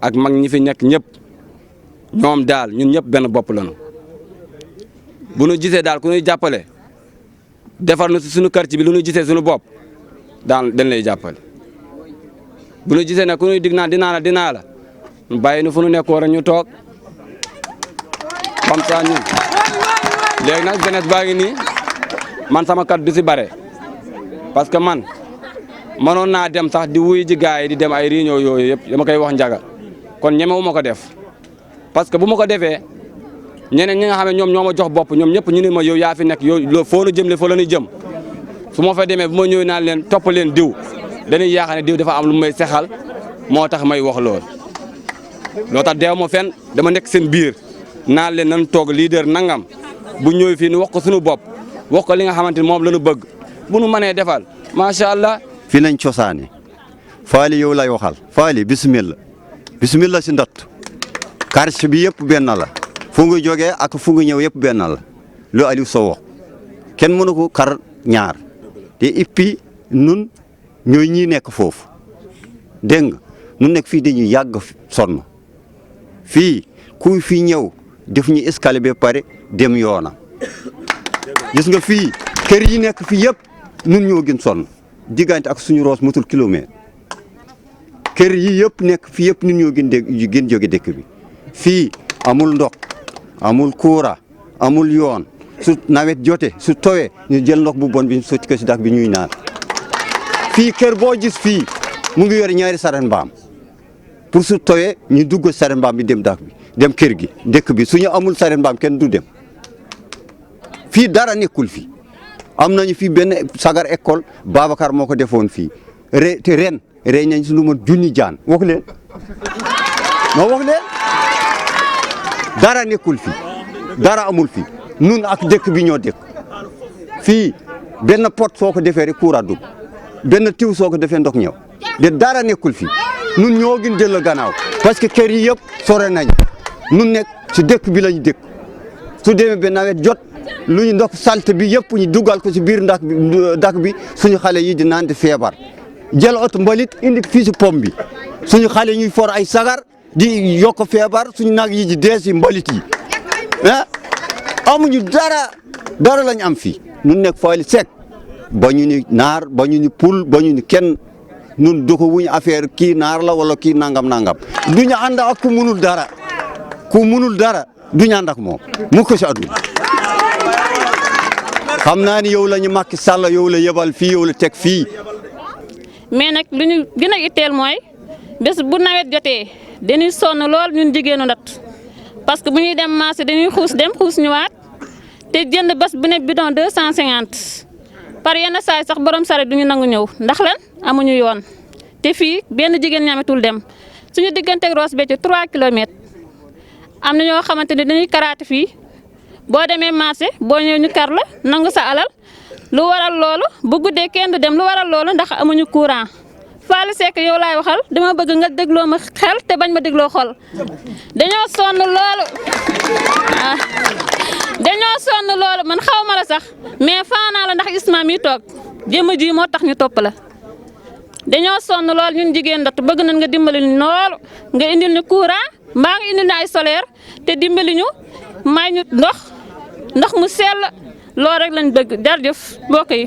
ak mag ñi fi nekk ñëpp ñoom daal ñun ñëpp benn bopp lañu bu ñu gisee daal ku ñuy jàppale defar na si suñu quartier bi lu ñu gisee suñu bopp daal dañ lay jàppale bu ñu gisee ne ku ñuy dig naan dinaa la bàyyi nu fu ñu nekk war a ñu toog comme ça ñun léegi nag jeunesse baa ngi nii man sama kat du si bare parce que man mënoon naa dem sax di wuy ji gars yi di dem ay réunion yooyu yëpp dama koy wax njaga kon ñemewu ma ko def parce que bu ma ko defee ñeneen ñi nga xam ne ñoom ñoo ma jox bopp ñoom ñëpp ñu ne ma yow yaa fi nekk yow foo nu jëm le foo la ñuy jëm su ma fa demee bu ma ñëwee naan leen topp leen diw dañuy yaakaar ne diw dafa am lu may sexal moo tax may wax lool loo tax deew ma fenn dama nekk seen biir naan leen nan toog leader nangam bu ñëwee fii ni wax ko suñu bopp wax ko li nga xamante ni moom la ñu bëgg bu nu mënee defal macha allah. fii lañ cosaane Faly yow lay waxal Faly bismillah si ndott quartier bi yëpp benn la fu nga jógee ak fu nga ñëw yëpp benn la lu Aliou Sow wax kenn mënu ko kar ñaar te ippi nun ñooy ñii nekk foofu dégg nga nu nekk fii dañuy yàgg sonn fii ku fii ñëw def ñu escalier ba pare dem yoona gis nga fii kër yi nekk fii yëpp nun ñoo gën sonn diggante ak suñu roos matul kilomètre kër yi yëpp nekk fii yëpp nun ñoo gën jóge dëkk bi fii amul ndox amul courant amul yoon su nawet jote su towee ñu jël ndox bu bon bi sotti ko si dak bi ñuy naan fii kër boo gis fii mu ngi yor ñaari saret mbaam pour su towee ñu dugg saret mbaam bi dem dak bi dem kër gi dëkk bi suñu amul saret mbaam kenn du dem fii dara nekkul fi am nañu fi benn sagar école Babacar moo ko defoon fii te ren rey nañ si lu ma junni jaan wax leen non wax leen dara nekkul fi dara amul fi nun ak dëkk bi ñoo dëkk fii benn pot soo ko defee rek courant dugg benn tiw soo ko defee ndox ñëw de dara nekkul fi nun ñoo gën jël gannaaw parce que kër yi yëpp sore nañ nun nekk si dëkk bi lañu dëkk su demee ba nawet jot lu ñu ndox salte bi yëpp ñu dugal ko si biir dak bi suñu xale yi di naan di feebar jël oto mbalit indi fii si pom bi suñu xale ñuy for ay sagar di yokk feebar suñu nag yi di dee si mbalit yi ah amuñu dara lañ am fii nun nekk Faly sek ba ñu ni naar ba ñu ni pul ba ñu ni kenn nun doko wuñu affaire kii naar la wala kii nangam duñu ànd ak ku munul dara duñu ànd ak moom mu ko si àdduna xam naa ni yow la ñu Macky Sall yow la yebal fii yow la teg fii. mais nag lu ñu gën a itteel mooy bés bu nawet jotee dañuy sonn lool ñun jigéenu Ndat parce que bu ñuy dem marché dañuy xuus ñëwaat te jënd bés bu ne bidon 250 par yenn saay sax borom sare duñu nangu ñëw ndax lan amuñu yoon te fii benn jigéen ñametul dem suñu digganteeg Ross Béthio 3 kilomètres am na ñoo xamante ne dañuy karaate fii. boo demee marché boo ñëw ñu kar la nangu sa alal lu waral loolu bu guddee kenn du dem lu waral loolu ndax amuñu courant Faly Seck yow laay waxal dama bëgg nga dégloo ma xel te bañ ma dégloo xol dañoo sonn loolu man xaw ma la sax mais faanaa la ndax Isma mi toog jëmm ji moo tax ñu topp la dañoo sonn lool ñun jigéen Ndat bëgg nañ nga dimbali ñu loolu nga indil ñu courant mbaa nga indil ñu ay solaire te dimbali ñu may ñu ndox mu sell loolu rek lañ bëgg jërëjëf mbokk yi.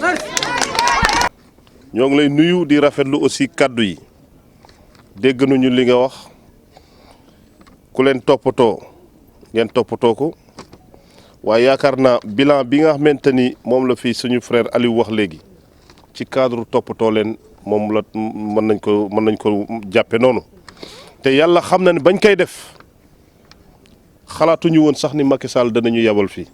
ñoo ngi lay nuyu di rafetlu aussi kaddu yi dégg nañu li nga wax ku leen toppatoo ngeen toppatoo ko waaye yaakaar naa bilan bi nga xamante ni moom la fi suñu frère Aliou wax léegi ci cadre toppatoo leen moom la mën nañ ko jàppe noonu te yàlla xam na ne bañ koy def xalaatuñu woon sax ni Macky Sall danañu yabal fii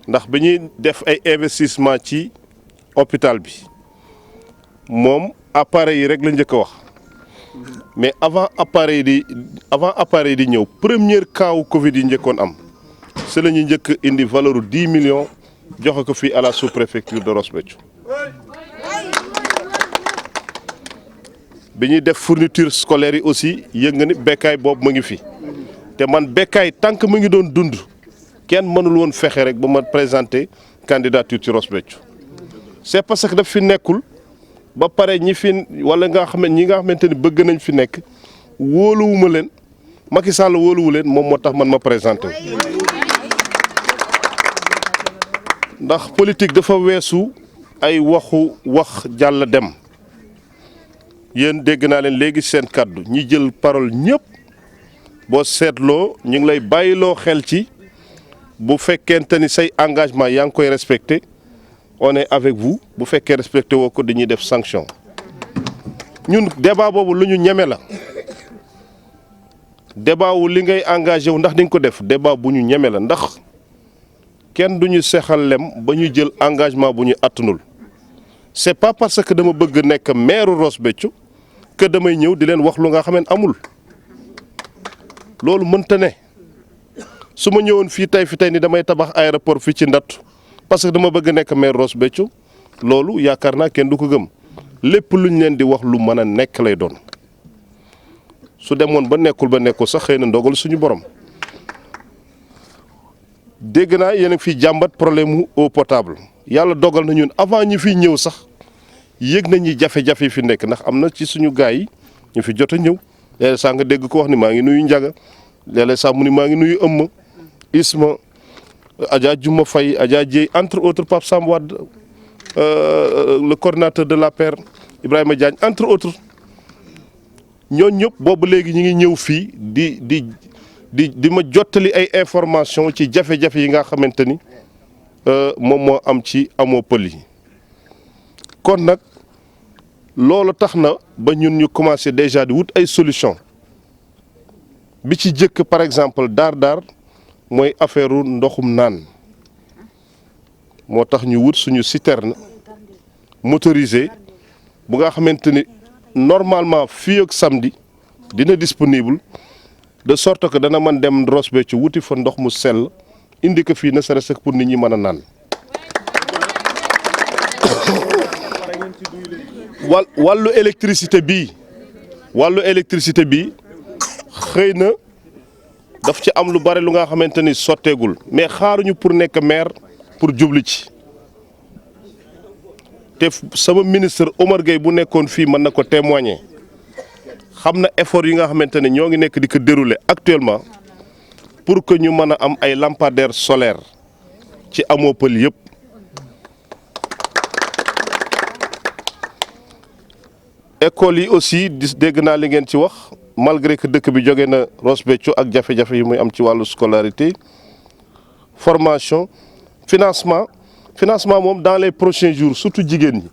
ndax bi ñuy def ay investissement ci hôpital bi moom appareil yi rek la njëkk a wax mais avant appareil di ñëw première cas wu Covid yi njëkkoon am c'est la ñu njëkk indi valeur 10 millions joxe ko fii à la sous-préfecture de Ross Béthio bi ñuy def fourniture scolaire yi aussi yëg nga ni bekkaay boobu mu ngi fi te man bekkaay tant que mu ngi doon dund kenn mënul woon fexe rek ba ma présenter candidature ci Ross Béthio c'est parce que daf fi nekkul ba pare ñi nga xamante ni bëgg nañ fi nekk wóoluwuma leen Macky Sall wóoluwu leen moom moo tax man ma présenté wu ndax politique dafa weesu ay wax jàll dem yéen dégg naa leen léegi seen kàddu ñi jël parole ñëpp boo seetloo ñu ngi lay bàyyiloo xel ci bu fekkente ni say engagement yaa ngi koy respecté on est avec vous bu fekkee respecté woo ko dañuy def sanction ñun débat boobu lu ñu ñeme la débat wu li ngay engagé wu ndax di nga ko def débat bu ñu ñeme la ndax kenn du ñu seexal lem ba ñu jël engagement bu ñu attanul c'est pas parce que dama bëgg nekk maire Ross Béthio que damay ñëw di leen wax lu nga xam ne amul loolu mënta ne su ma ñëwoon fii tey ni damay tabax aéroport fii ci Ndattu parce que dama bëgg nekk maire Ross Béthio loolu yaakaar naa kenn du ko gëm lépp lu ñu leen di wax lu mën a nekk lay doon su demoon ba nekkul sax xëy na ndogal suñu borom. dégg naa yéen a ngi fiy jàmbat problème mu eau potable yàlla dogal na ñun avant ñi fiy ñëw sax yëg nañu jafe-jafe yi fi nekk ndax am na ci suñu gaay yi ñu fi jot a ñëw léeg-léeg sax nga dégg ko wax ni maa ngi nuyu Njaga léeg-léeg sax mu ni maa ngi nuyu Ëmma Isma Adja Juma Faye Adja Dieye entre autres Pape Samb Wade le coordinateur de l'APR Ibrahima Diagne entre autres ñooñu ñëpp boobu léegi ñu ngi ñëw fii di ma jottali ay information ci jafe-jafe yi nga xamante ni moom moo am ci amoo pël yi kon nag loolu tax na ba ñun ñu commencé déjà di wut ay solution bi ci jëkk par exemple daar mooy affaire ndoxum naan moo tax ñu wut suñu citerne motorisée bu nga xamante ni normalement fii ak samedi dina disponible de sorte que dana mën dem Ross Béthio wuti fa ndox mu sell indi ko fii ne serait-ce que pour nit ñi mën a naan wàllu électricité bii xëy na daf ci am lu bari lu nga xamante ni sotteegul mais xaaruñu pour nekk maire pour jublu ci te sama ministre Omar Gueye bu nekkoon fii mën na ko témoigner xam na effort yi nga xamante ne ñoo ngi nekk di ko dérouler actuellement pour que ñu mën a am ay lampadaires solaires ci amoo pël yëpp école yi aussi dégg naa li ngeen ci wax malgré que dëkk bi jóge na Ross Béthio ak jafe-jafe yi muy am ci wàllu scolarité formation financement moom dans les prochains jours surtout jigéen ñi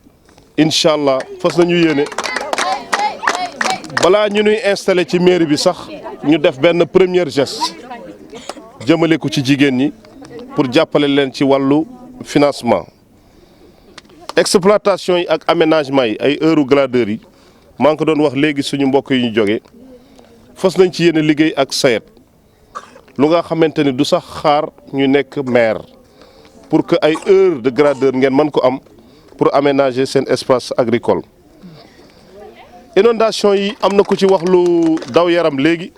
incha allah fas nañu yéene balaa ñu nuy installé ci mairie bi sax ñu def benn première geste jëmale ko ci jigéen ñi pour jàppale leen ci wàllu financement exploitation yi ak aménagement yi ay heures gradeurs yi maa ngi ko doon wax léegi suñu mbokk yi ñu jógee fas nañ ci yéene liggéey ak SAED lu nga xamante ni du sax xaar ñu nekk maire pour que ay heures de gradeur ngeen mën ko am pour aménager seen espace agricole. inondation yi am na ku ci wax lu daw yaram léegi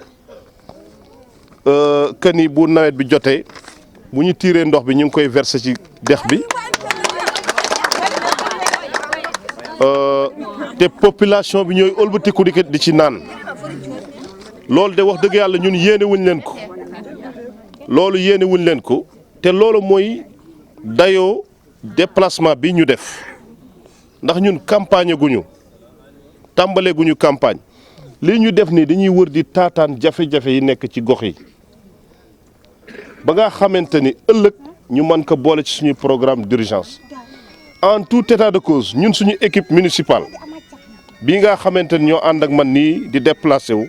que ni bu nawet bi jotee bu ñu tiiree ndox bi ñu ngi koy verser ci dex bi te population bi ñooy ëlbatiku di ci naan loolu de wax dëgg yàlla ñun yéene wuñ leen ko te loolu mooy dayoo déplacement bi ñu def ndax ñun campagne guñu tàmbale guñu campagne lii ñu def nii dañuy wër di taataan jafe-jafe yi nekk ci gox yi ba nga xamante ni ëllëg ñu mën ko boole ci suñu programme d'urgence en tout état de cause ñun suñu équipe municipale bii nga xamante ni ñoo ànd ak man nii di déplacé wu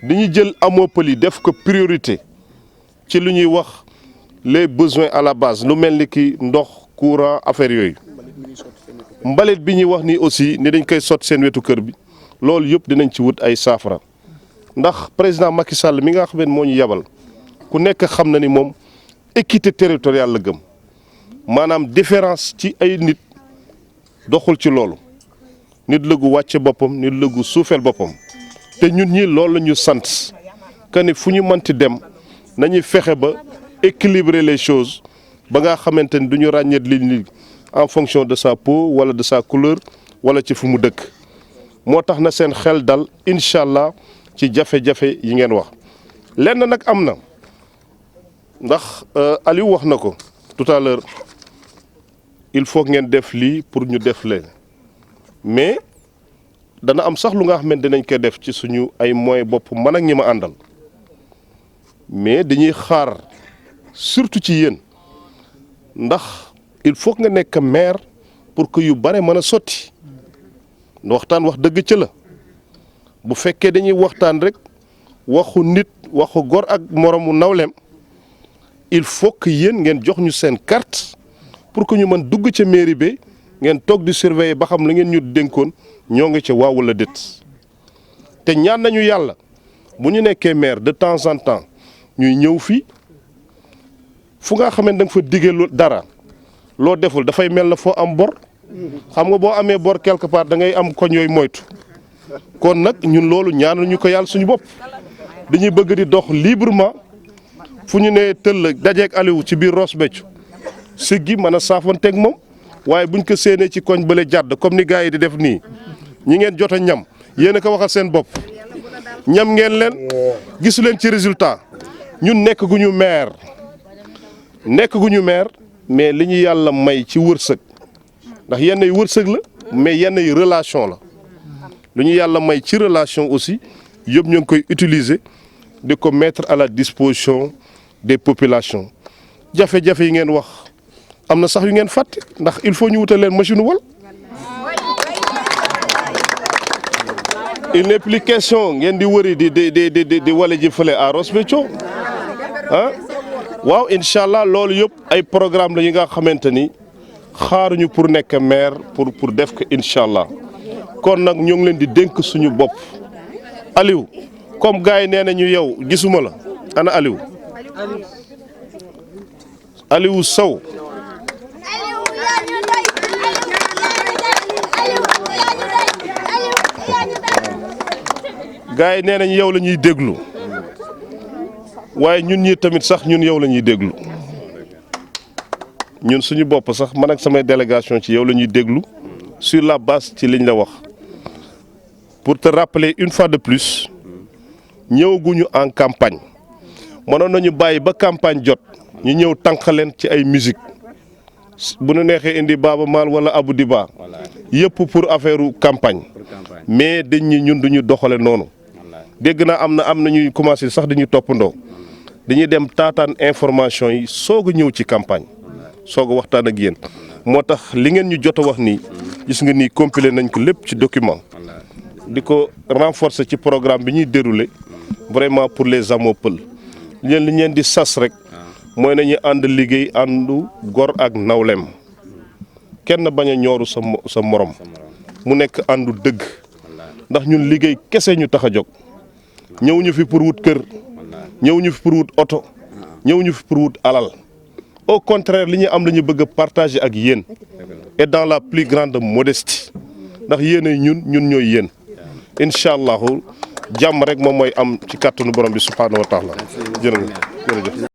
dañuy jël amoo pël yi def ko priorité ci lu ñuy wax les besoins à la base lu mel ni ki ndox courant affaire yooyu mbalit bi ñuy wax ni aussi ni dañ koy sotti seen wetu kër bi loolu yëpp dinañ ci wut ay saafara ndax président Macky Sall mi nga xam ne moo ñu yabal ku nekk xam na ni moom équité territoriale la gëm maanaam différence ci ay nit doxul ci loolu nit la gu wàcce boppam nit la gu suufeel boppam te ñun ñi loolu la ñu sant que ni fu ñu mënti dem nañuy fexe ba équilibrer les choses ba nga xamante ni du ñu ràññeet li en fonction de sa peau wala de sa couleur wala ci fu mu dëkk moo tax na seen xel dal incha allah ci jafe-jafe yi ngeen wax lenn nag am na ndax Aliou wax na ko tout à l'heure il faut ngeen def lii pour ñu def leen mais dana am sax lu nga xam ne dinañ koy def ci suñu ay moyens bopp man ak ñi ma àndal mais dañuy xaar surtout ci yéen ndax il faut nga nekk maire pour que yu bare mën a sotti waxtaan wax dëgg ca la bu fekkee dañuy waxtaan rek waxu nit waxu gor ak moromu nawleem il faut que yéen ngeen jox ñu seen carte pour que ñu mën dugg ca mairie bi ngeen toog di surveiller ba xam la ngeen ñu dénkoon ñoo ngi ca waaw wala déet te ñaan nañu yàlla bu ñu nekkee maire de temps en temps ñuy ñëw fii fu nga xamee da nga fa diggee dara loo deful dafay mel na foo am bor xam nga boo amee bor quelque part da ngay am koñ yooyu moytu kon nag ñun loolu ñaanuñu ko yàlla suñu bopp dañuy bëgg di dox librement fu ñu nee tëll dajeeg Aliou ci biir Ross Béthio siggi mën a saafanteeg moom waaye buñ ko séenee ci koñ bële jàdd comme ni gars yi di def nii ñi ngeen jot a ñam yéen a ko waxal seen bopp ñam ngeen leen gisu leen ci résultat ñun nekk gu ñu maire mais li ñu yàlla may ci wërsëg ndax yenn yi wërsëg la mais yenn yi relation la lu ñu yàlla may ci relation aussi yëpp ñu ngi koy utiliser di ko mettre à la disposition des populations jafe-jafe yi ngeen wax am na sax yu ngeen fàtte ndax il faut ñu wutal leen machine wal il n'est plus question ngeen di wëri di wale ji fële à Ross Béthio ah waaw incha allah loolu yëpp ay programme la yi nga xamante ni xaaruñu pour nekk maire pour def ko incha allah kon nag ñoo ngi leen di dénk suñu bopp Aliou comme gars yi nee nañu yow gisuma la ana Aliou Sow gars yi nee nañu yow la ñuy déglu waaye ñun ñii tamit sax ñun yow la ñuy déglu ñun suñu bopp sax man ak samay délégation ci yow la ñuy déglu sur la base ci liñ la wax pour te rappeler une fois de plus ñëwaguñu en campagne mënoon nañu bàyyi ba campagne jot ñu ñëw tànq leen ci ay musique bu nu neexee indi Baaba Maal wala Abou Diba yëpp pour affaire campagne mais dañ ñi ñun duñu doxale noonu dégg naa am na ñuy commencé sax dañuy toppandoo dañuy dem taataan information yi soog a ñëw ci campagne soog a waxtaan ak yéen moo tax li ngeen ñu jot a wax nii gis nga nii compilé nañ ko lépp ci document di ko renforcer ci programme bi ñuy dérouler vraiment pour les Amoo Pël li leen di sas rek mooy nañu ànd liggéey àndu gor ak nawlem kenn bañ a ñooru sa morom mu nekk àndu dëgg ndax ñun liggéey kese ñu tax a jóg ñëw ñu fi pour wut kër ñëw ñu fi pour wut oto ñëw ñu fi pour wut alal au contraire li ñu am la ñu bëgg a partager ak yéen et dans la plus grande modestie ndax yéenay ñun ñooy yéen incha allahu jàmm rek moom mooy am ci kàttanu borom bi subhaanahu wa taala jërëjëf.